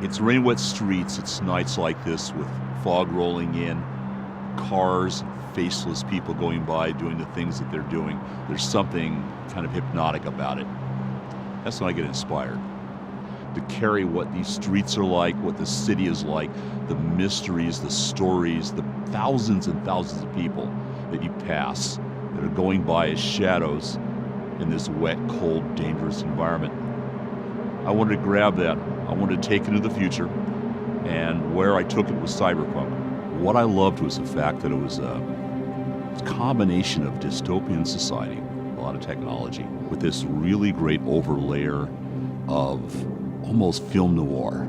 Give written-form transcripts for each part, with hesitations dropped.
It's rain-wet streets, it's nights like this with fog rolling in, cars, faceless people going by doing the things that they're doing. There's something kind of hypnotic about it. That's when I get inspired to carry what these streets are like, what the city is like, the mysteries, the stories, the thousands and thousands of people that you pass that are going by as shadows in this wet, cold, dangerous environment. I wanted to grab that. I wanted to take it into the future, and where I took it was Cyberpunk. What I loved was the fact that it was a combination of dystopian society, a lot of technology, with this really great overlayer of almost film noir.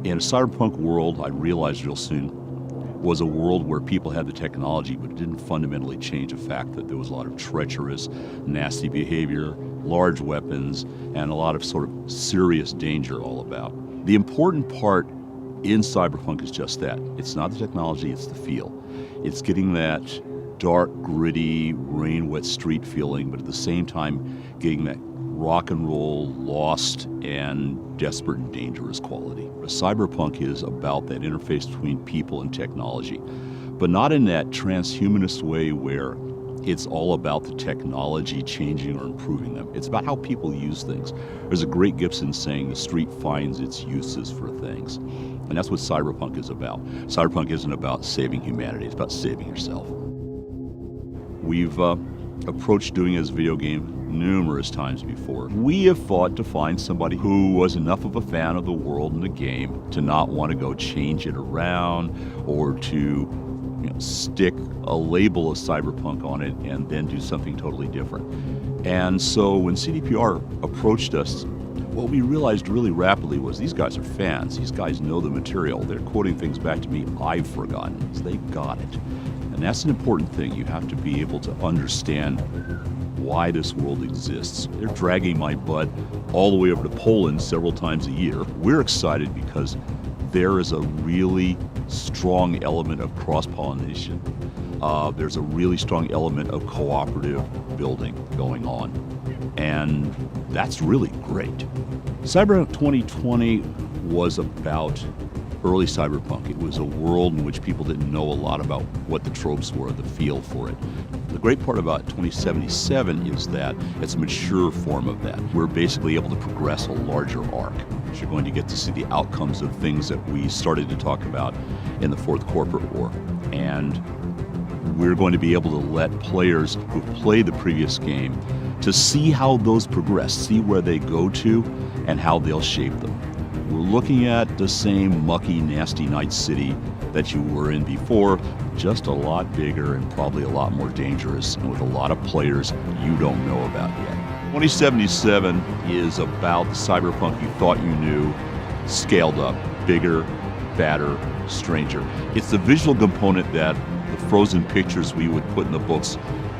In a cyberpunk world, I realized real soon, was a world where people had the technology, but it didn't fundamentally change the fact that there was a lot of treacherous, nasty behavior, large weapons, and a lot of sort of serious danger all about. The important part in Cyberpunk is just that. It's not the technology, it's the feel. It's getting that dark, gritty, rain-wet street feeling, but at the same time getting that rock and roll, lost, and desperate and dangerous quality. Cyberpunk is about that interface between people and technology, but not in that transhumanist way where it's all about the technology changing or improving them. It's about how people use things. There's a great Gibson saying, the street finds its uses for things. And that's what Cyberpunk is about. Cyberpunk isn't about saving humanity, it's about saving yourself. We've approached doing it as a video game numerous times before. We have fought to find somebody who was enough of a fan of the world and the game to not want to go change it around or to stick a label of Cyberpunk on it and then do something totally different. And so when CDPR approached us, what we realized really rapidly was these guys are fans. These guys know the material. They're quoting things back to me I've forgotten. So they got it. And that's an important thing. You have to be able to understand why this world exists. They're dragging my butt all the way over to Poland several times a year. We're excited because there is a really strong element of cross-pollination. There's a really strong element of cooperative building going on. And that's really great. Cyberpunk 2020 was about early cyberpunk. It was a world in which people didn't know a lot about what the tropes were, the feel for it. The great part about 2077 is that it's a mature form of that. We're basically able to progress a larger arc. You're going to get to see the outcomes of things that we started to talk about in the Fourth Corporate War. And we're going to be able to let players who play the previous game to see how those progress, see where they go to, and how they'll shape them. We're looking at the same mucky, nasty Night City that you were in before, just a lot bigger and probably a lot more dangerous, and with a lot of players you don't know about yet. 2077 is about the cyberpunk you thought you knew, scaled up, bigger, badder, stranger. It's the visual component that the frozen pictures we would put in the books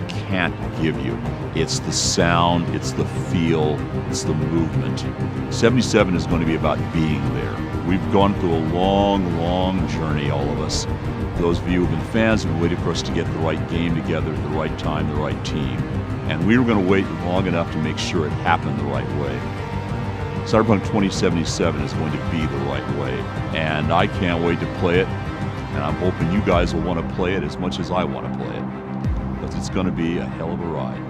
can't give you. It's the sound, it's the feel, it's the movement. 77 is going to be about being there. We've gone through a long, long journey, all of us. Those of you who've been fans have waited for us to get the right game together at the right time, the right team. And we were going to wait long enough to make sure it happened the right way. Cyberpunk 2077 is going to be the right way. And I can't wait to play it. And I'm hoping you guys will want to play it as much as I want to play it. Because it's going to be a hell of a ride.